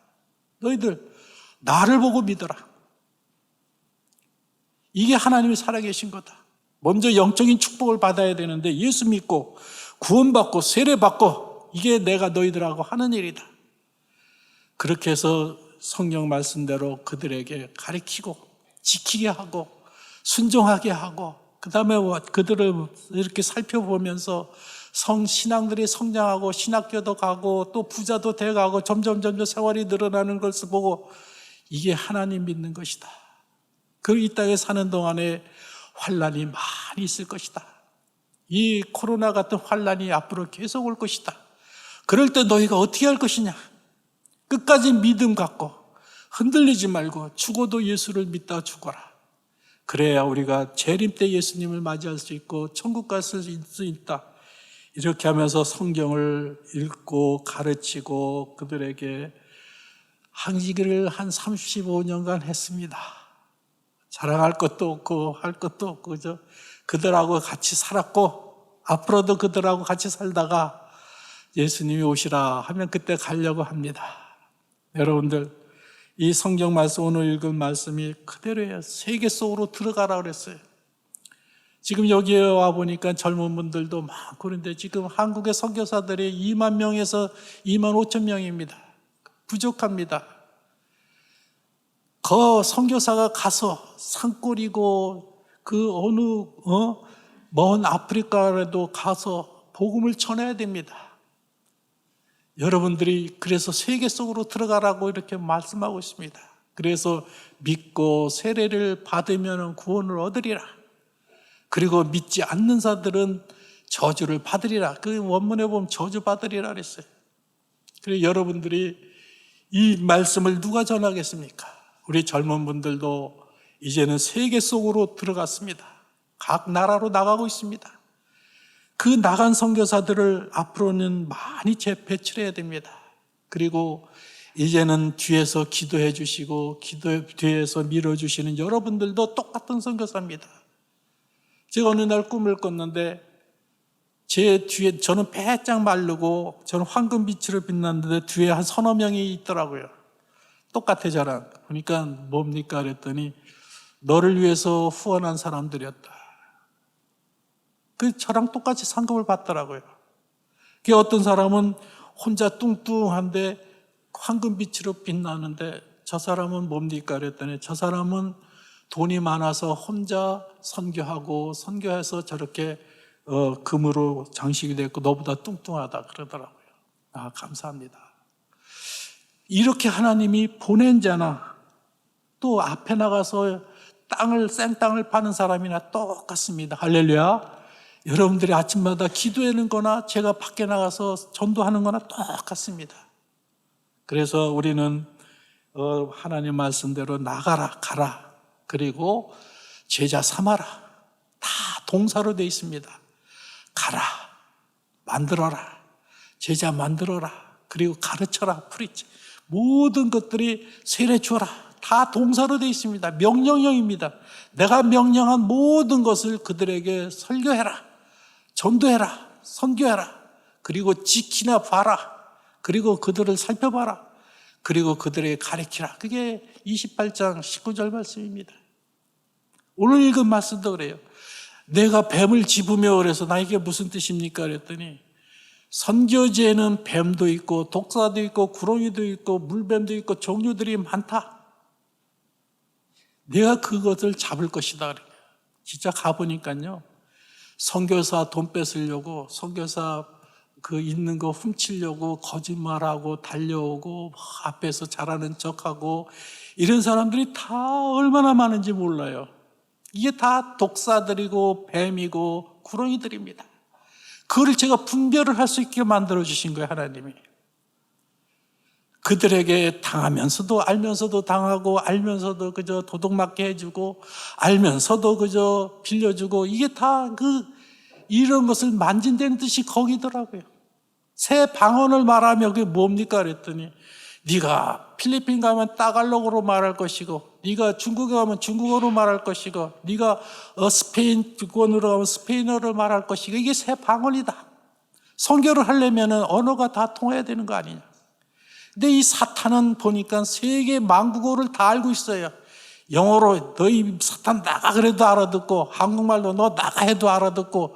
너희들 나를 보고 믿어라. 이게 하나님이 살아계신 거다. 먼저 영적인 축복을 받아야 되는데 예수 믿고 구원받고 세례받고 이게 내가 너희들하고 하는 일이다. 그렇게 해서 성경 말씀대로 그들에게 가르치고 지키게 하고 순종하게 하고 그 다음에 그들을 이렇게 살펴보면서 신앙들이 성장하고 신학교도 가고 또 부자도 돼가고 점점 세월이 늘어나는 것을 보고 이게 하나님 믿는 것이다. 이 땅에 사는 동안에 환난이 많이 있을 것이다. 이 코로나 같은 환난이 앞으로 계속 올 것이다. 그럴 때 너희가 어떻게 할 것이냐? 끝까지 믿음 갖고 흔들리지 말고 죽어도 예수를 믿다 죽어라. 그래야 우리가 재림 때 예수님을 맞이할 수 있고 천국 갈 수 있다. 이렇게 하면서 성경을 읽고 가르치고 그들에게 항지기를 한 35년간 했습니다. 자랑할 것도 없고 할 것도 없고 그죠? 그들하고 같이 살았고 앞으로도 그들하고 같이 살다가 예수님이 오시라 하면 그때 가려고 합니다. 여러분들 이 성경 말씀 오늘 읽은 말씀이 그대로예요. 세계 속으로 들어가라 그랬어요. 지금 여기에 와 보니까 젊은 분들도 많고 그런데 지금 한국의 선교사들이 2만 명에서 2만 5천 명입니다. 부족합니다. 그 선교사가 가서 산골이고 그 어느 먼 아프리카라도 가서 복음을 전해야 됩니다. 여러분들이 그래서 세계 속으로 들어가라고 이렇게 말씀하고 있습니다. 그래서 믿고 세례를 받으면 구원을 얻으리라. 그리고 믿지 않는 자들은 저주를 받으리라. 그 원문에 보면 저주 받으리라 그랬어요. 그래서 여러분들이 이 말씀을 누가 전하겠습니까? 우리 젊은 분들도 이제는 세계 속으로 들어갔습니다. 각 나라로 나가고 있습니다. 그 나간 선교사들을 앞으로는 많이 재배출해야 됩니다. 그리고 이제는 뒤에서 기도해 주시고 뒤에서 밀어주시는 여러분들도 똑같은 선교사입니다. 제가 어느 날 꿈을 꿨는데 제 뒤에 저는 배짱 마르고 저는 황금빛으로 빛났는데 뒤에 한 서너 명이 있더라고요. 똑같아 저랑. 그러니까 뭡니까 그랬더니 너를 위해서 후원한 사람들이었다. 그 저랑 똑같이 상급을 받더라고요. 그 어떤 사람은 혼자 뚱뚱한데 황금빛으로 빛나는데 저 사람은 뭡니까 그랬더니 저 사람은 돈이 많아서 혼자 선교하고 선교해서 저렇게 금으로 장식이 됐고 너보다 뚱뚱하다 그러더라고요. 아, 감사합니다. 이렇게 하나님이 보낸 자나 또 앞에 나가서 생땅을 파는 사람이나 똑같습니다. 할렐루야. 여러분들이 아침마다 기도하는 거나 제가 밖에 나가서 전도하는 거나 똑같습니다. 그래서 우리는 하나님 말씀대로 나가라, 가라. 그리고 제자 삼아라. 다 동사로 되어 있습니다. 가라, 만들어라, 제자 만들어라, 그리고 가르쳐라, 프리치. 모든 것들이 세례 주어라. 다 동사로 되어 있습니다. 명령형입니다. 내가 명령한 모든 것을 그들에게 설교해라, 전도해라, 선교해라. 그리고 지키나 봐라. 그리고 그들을 살펴봐라. 그리고 그들에게 가르치라. 그게 28장 19절 말씀입니다. 오늘 읽은 말씀도 그래요. 내가 뱀을 집으며 그래서 나 이게 무슨 뜻입니까? 그랬더니 선교지에는 뱀도 있고 독사도 있고 구렁이도 있고 물뱀도 있고 종류들이 많다. 내가 그것을 잡을 것이다. 진짜 가보니까요. 선교사 돈 뺏으려고 선교사 그 있는 거 훔치려고 거짓말하고 달려오고 앞에서 잘하는 척하고 이런 사람들이 다 얼마나 많은지 몰라요. 이게 다 독사들이고 뱀이고 구렁이들입니다. 그걸 제가 분별을 할 수 있게 만들어 주신 거예요, 하나님이. 그들에게 당하면서도 알면서도 당하고 알면서도 그저 도둑맞게 해주고 알면서도 그저 빌려주고 이게 다 이런 것을 만진다는 뜻이 거기더라고요. 새 방언을 말하며 그게 뭡니까 그랬더니 네가 필리핀 가면 따갈로그로 말할 것이고 네가 중국에 가면 중국어로 말할 것이고 네가 스페인권으로 가면 스페인어로 말할 것이고 이게 새 방언이다. 선교를 하려면 언어가 다 통해야 되는 거 아니냐. 근데 이 사탄은 보니까 세계 만국어를 다 알고 있어요. 영어로 너희 사탄 나가 그래도 알아듣고 한국말로 너 나가 해도 알아듣고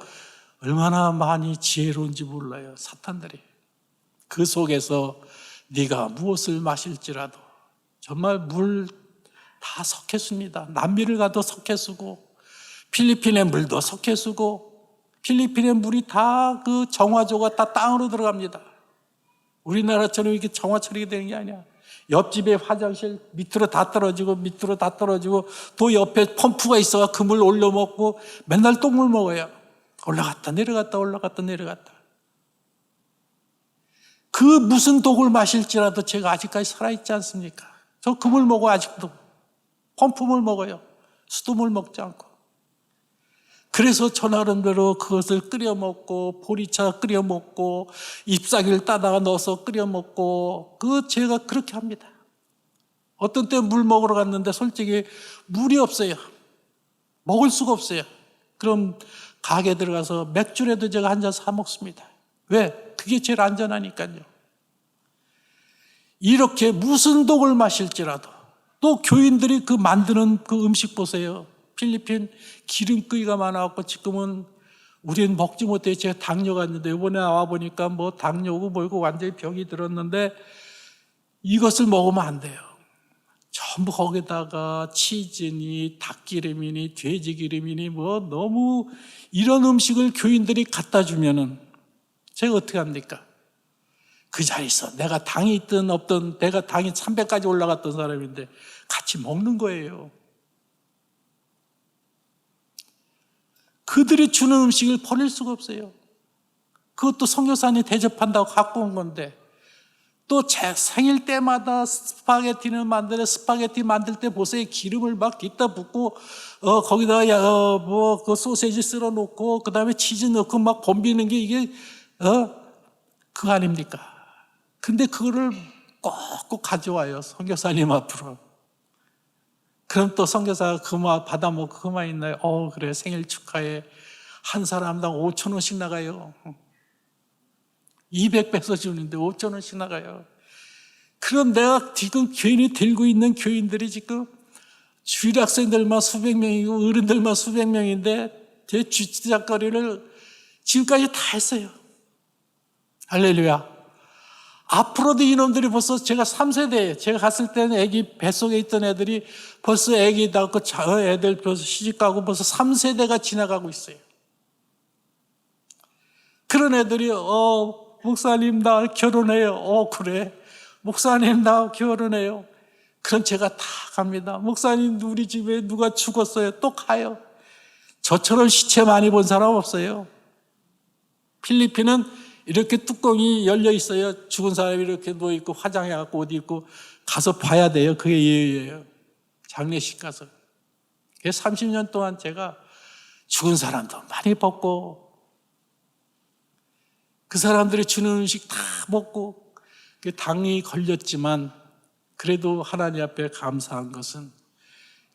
얼마나 많이 지혜로운지 몰라요. 사탄들이. 그 속에서 네가 무엇을 마실지라도 정말 물 다 석회수입니다. 남미를 가도 석회수고 필리핀의 물도 석회수고 필리핀의 물이 다 그 정화조가 다 땅으로 들어갑니다. 우리나라처럼 이렇게 정화 처리가 되는 게 아니야. 옆집에 화장실 밑으로 다 떨어지고 또 옆에 펌프가 있어가 그 물 올려 먹고 맨날 똥물 먹어요. 올라갔다 내려갔다 올라갔다 내려갔다. 그 무슨 독을 마실지라도 제가 아직까지 살아있지 않습니까? 저 그 물 먹어 아직도. 펌프물 먹어요. 수돗물 먹지 않고. 그래서 저 나름대로 그것을 끓여 먹고 보리차 끓여 먹고 잎사귀를 따다가 넣어서 끓여 먹고 제가 그렇게 합니다. 어떤 때 물 먹으러 갔는데 솔직히 물이 없어요. 먹을 수가 없어요. 그럼 가게 들어가서 맥주라도 제가 한 잔 사 먹습니다. 왜? 그게 제일 안전하니까요. 이렇게 무슨 독을 마실지라도 또 교인들이 그 만드는 그 음식 보세요. 필리핀 기름기가 많아갖고 지금은 우리는 먹지 못해. 제가 당뇨가 있는데 이번에 와보니까 뭐 당뇨고 뭐고 완전히 병이 들었는데 이것을 먹으면 안 돼요. 전부 거기다가 치즈니 닭기름이니 돼지기름이니 뭐 너무 이런 음식을 교인들이 갖다 주면은 제가 어떻게 합니까? 그 자리에서 내가 당이 있든 없든 내가 당이 300까지 올라갔던 사람인데 같이 먹는 거예요. 그들이 주는 음식을 버릴 수가 없어요. 그것도 선교사님 대접한다고 갖고 온 건데 또 제 생일 때마다 스파게티를 만드는 스파게티 만들 때 보세요. 기름을 막 깃다 붓고 거기다가 그 소세지 쓸어 놓고 그다음에 치즈 넣고 막 범비는 게 이게 그거 아닙니까? 근데 그거를 꼭 가져와요. 선교사님 앞으로. 그럼 또 선교사가 그만 받아먹고 그만 있나요? 그래 생일 축하해. 한 사람당 5,000원씩 나가요. 200배서 주는데 5,000원씩 나가요. 그럼 내가 지금 괜히 들고 있는 교인들이 지금 주일 학생들만 수백 명이고 어른들만 수백 명인데 제 주치자거리를 지금까지 다 했어요. 할렐루야. 앞으로도 이놈들이 벌써 제가 3세대예요. 제가 갔을 때는 애기 뱃속에 있던 애들이 벌써 애기 낳고 애들 벌써 시집가고 벌써 3세대가 지나가고 있어요. 그런 애들이 목사님 나 결혼해요. 그래. 목사님 나 결혼해요. 그럼 제가 다 갑니다. 목사님 우리 집에 누가 죽었어요. 또 가요. 저처럼 시체 많이 본 사람 없어요. 필리핀은 이렇게 뚜껑이 열려 있어요. 죽은 사람이 이렇게 누워있고 화장해갖고 옷 입고 가서 봐야 돼요. 그게 예의예요. 장례식 가서. 30년 동안 제가 죽은 사람도 많이 벗고 그 사람들이 주는 음식 다 먹고 당이 걸렸지만 그래도 하나님 앞에 감사한 것은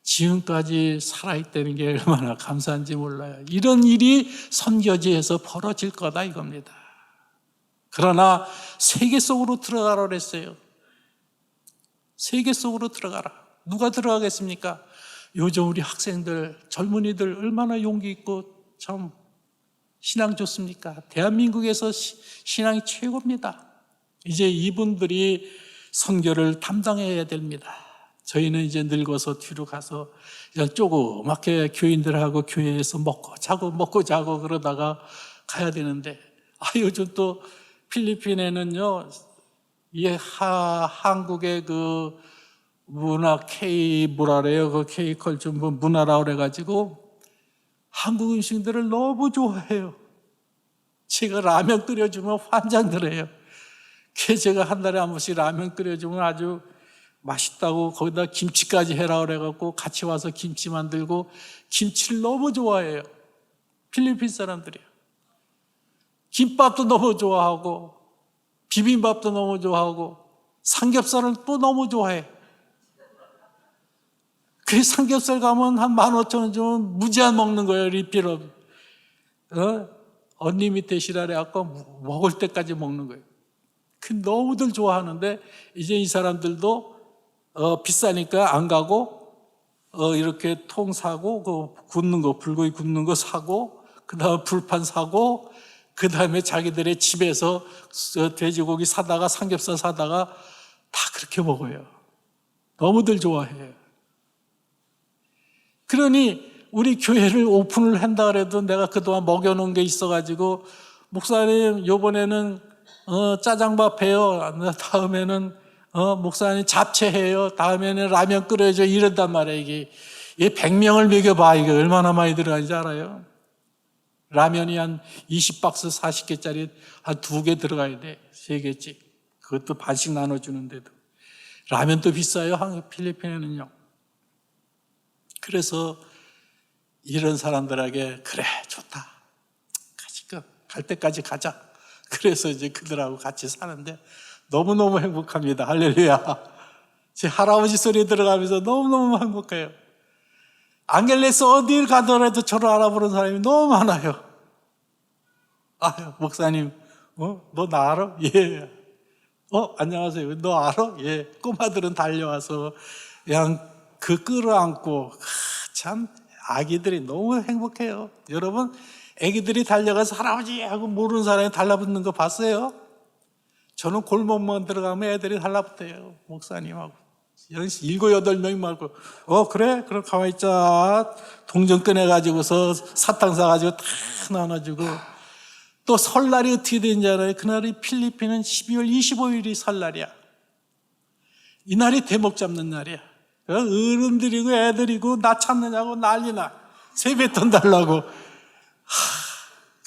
지금까지 살아있다는 게 얼마나 감사한지 몰라요. 이런 일이 선교지에서 벌어질 거다 이겁니다. 그러나 세계 속으로 들어가라 그랬어요. 세계 속으로 들어가라. 누가 들어가겠습니까? 요즘 우리 학생들, 젊은이들 얼마나 용기 있고 참 신앙 좋습니까? 대한민국에서 신앙이 최고입니다. 이제 이분들이 선교를 담당해야 됩니다. 저희는 이제 늙어서 뒤로 가서 그냥 조그맣게 교인들하고 교회에서 먹고 자고 그러다가 가야 되는데 요즘 또 필리핀에는요, 한국의 그 문화 K-뭐라래요? 그 K-컬처 문화라고 그래가지고 한국 음식들을 너무 좋아해요. 제가 라면 끓여주면 환장들어요. 제가 한 달에 한 번씩 라면 끓여주면 아주 맛있다고 거기다 김치까지 해라 그래갖고 같이 와서 김치 만들고 김치를 너무 좋아해요. 필리핀 사람들이요. 김밥도 너무 좋아하고 비빔밥도 너무 좋아하고 삼겹살을 또 너무 좋아해. 그 삼겹살 가면 한 15,000원 주면 무제한 먹는 거예요. 리필업. 언리미티드시라 그래갖고 먹을 때까지 먹는 거예요. 너무들 좋아하는데 이제 이 사람들도 비싸니까 안 가고 이렇게 통 사고 그 굽는 거 불고기 굽는 거 사고 그다음에 불판 사고 그다음에 자기들의 집에서 돼지고기 사다가 삼겹살 사다가 다 그렇게 먹어요. 너무들 좋아해요. 그러니 우리 교회를 오픈을 한다 그래도 내가 그동안 먹여놓은 게 있어가지고 목사님 요번에는 짜장밥 해요. 다음에는 목사님 잡채해요. 다음에는 라면 끓여줘. 이런단 말이에요. 이게 100명을 먹여봐. 이게 얼마나 많이 들어가는지 알아요? 라면이 한 20박스 40개짜리 한 2개 들어가야 돼. 3개씩. 그것도 반씩 나눠주는데도. 라면도 비싸요, 필리핀에는요. 그래서 이런 사람들에게 그래, 좋다. 갈 때까지 가자. 그래서 이제 그들하고 같이 사는데 너무너무 행복합니다. 할렐루야. 제 할아버지 소리 들어가면서 너무너무 행복해요. 안겔레스 어딜 가더라도 저를 알아보는 사람이 너무 많아요. 아유, 목사님, 너 나 알아? 예. 안녕하세요. 너 알아? 예. 꼬마들은 달려와서 그냥 끌어안고, 참, 아기들이 너무 행복해요. 여러분, 아기들이 달려가서 할아버지 하고 모르는 사람이 달라붙는 거 봤어요? 저는 골목만 들어가면 애들이 달라붙어요. 목사님하고. 7, 8명이 말고, 그래? 그럼 가만히 있자. 동전 꺼내가지고서 사탕 사가지고 다 나눠주고. 또 설날이 어떻게 되는지 알아요? 그날이 필리핀은 12월 25일이 설날이야. 이날이 대목 잡는 날이야. 어른들이고 애들이고 나 찾느냐고 난리나. 세뱃돈 달라고.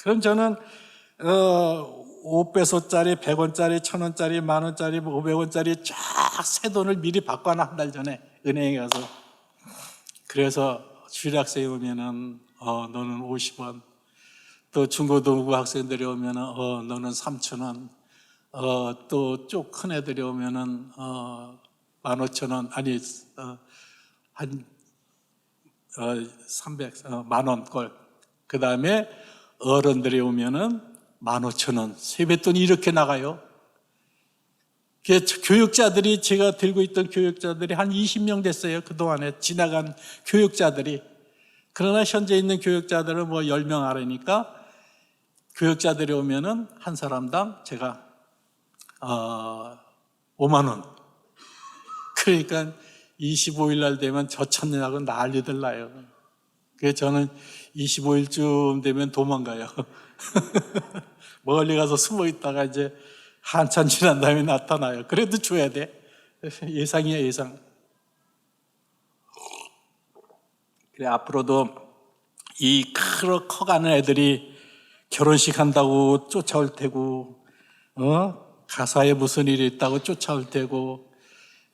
그럼 저는 5배소짜리, 100원짜리, 1000원짜리, 만원짜리, 500원짜리 쫙 새 돈을 미리 바꿔놔, 한 달 전에 은행에 가서. 그래서 주일학생이 오면은 너는 50원. 또 중고등부 학생들이 오면은 너는 3,000원. 또 좀 큰 애들이 오면은 15,000원. 아니 한 300만 걸. 그 다음에 어른들이 오면은 15,000원. 세뱃돈이 이렇게 나가요. 교육자들이, 제가 들고 있던 교육자들이 한 20명 됐어요. 그동안에 지나간 교육자들이. 그러나 현재 있는 교육자들은 10명 아래니까 교육자들이 오면은 한 사람당 제가 5만 원. 그러니까 25일 날 되면 저 찾느냐고 난리들 나요. 그래서 저는 25일쯤 되면 도망가요. 멀리 가서 숨어 있다가 이제 한참 지난 다음에 나타나요. 그래도 줘야 돼. 예상이야, 예상. 그래, 앞으로도 이 커가는 애들이 결혼식 한다고 쫓아올 테고, 가사에 무슨 일이 있다고 쫓아올 테고,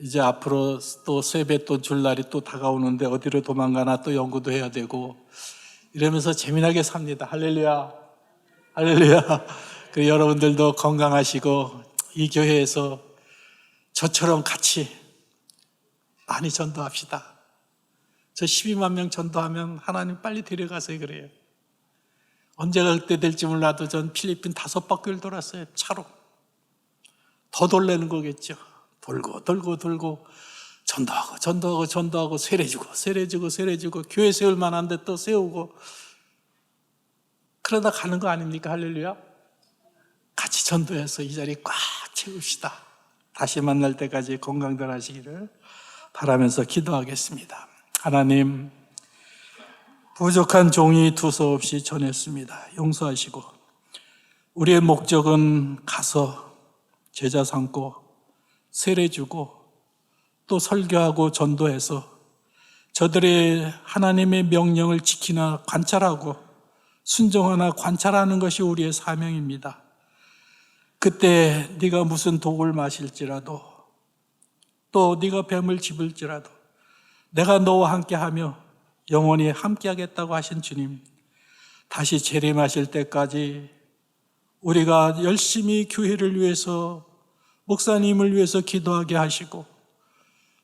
이제 앞으로 또 세뱃돈 줄 날이 또 다가오는데 어디로 도망가나 또 연구도 해야 되고, 이러면서 재미나게 삽니다. 할렐루야. 할렐루야. 그리고 여러분들도 건강하시고, 이 교회에서 저처럼 같이 많이 전도합시다. 저 12만 명 전도하면 하나님 빨리 데려가서 그래요. 언제가 그때 될지 몰라도 전 필리핀 5바퀴를 돌았어요. 차로. 더 돌려는 거겠죠. 돌고 전도하고 세례주고 교회 세울 만한데 또 세우고 그러다 가는 거 아닙니까? 할렐루야. 같이 전도해서 이 자리 꽉 채웁시다. 다시 만날 때까지 건강들 하시기를 바라면서 기도하겠습니다. 하나님, 부족한 종이 두서없이 전했습니다. 용서하시고 우리의 목적은 가서 제자 삼고 세례 주고 또 설교하고 전도해서 저들의 하나님의 명령을 지키나 관찰하고 순종하나 관찰하는 것이 우리의 사명입니다. 그때 네가 무슨 독을 마실지라도 또 네가 뱀을 집을지라도 내가 너와 함께하며 영원히 함께하겠다고 하신 주님, 다시 재림하실 때까지 우리가 열심히 교회를 위해서 목사님을 위해서 기도하게 하시고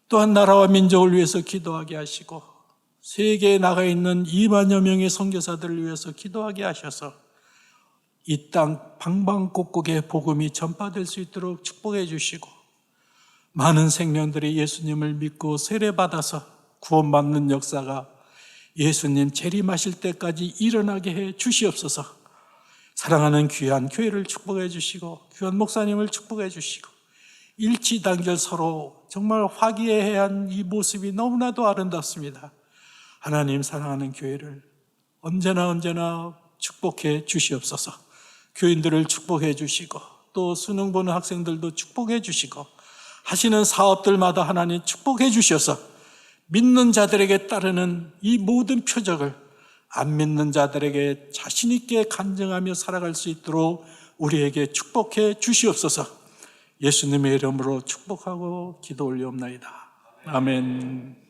또한 나라와 민족을 위해서 기도하게 하시고 세계에 나가 있는 2만여 명의 선교사들을 위해서 기도하게 하셔서 이 땅 방방곡곡에 복음이 전파될 수 있도록 축복해 주시고 많은 생명들이 예수님을 믿고 세례받아서 구원받는 역사가 예수님 재림하실 때까지 일어나게 해 주시옵소서. 사랑하는 귀한 교회를 축복해 주시고 귀한 목사님을 축복해 주시고 일치단결 서로 정말 화기애애한 이 모습이 너무나도 아름답습니다. 하나님, 사랑하는 교회를 언제나 축복해 주시옵소서. 교인들을 축복해 주시고 또 수능 보는 학생들도 축복해 주시고 하시는 사업들마다 하나님 축복해 주셔서 믿는 자들에게 따르는 이 모든 표적을 안 믿는 자들에게 자신 있게 간증하며 살아갈 수 있도록 우리에게 축복해 주시옵소서. 예수님의 이름으로 축복하고 기도 올리옵나이다. 아멘.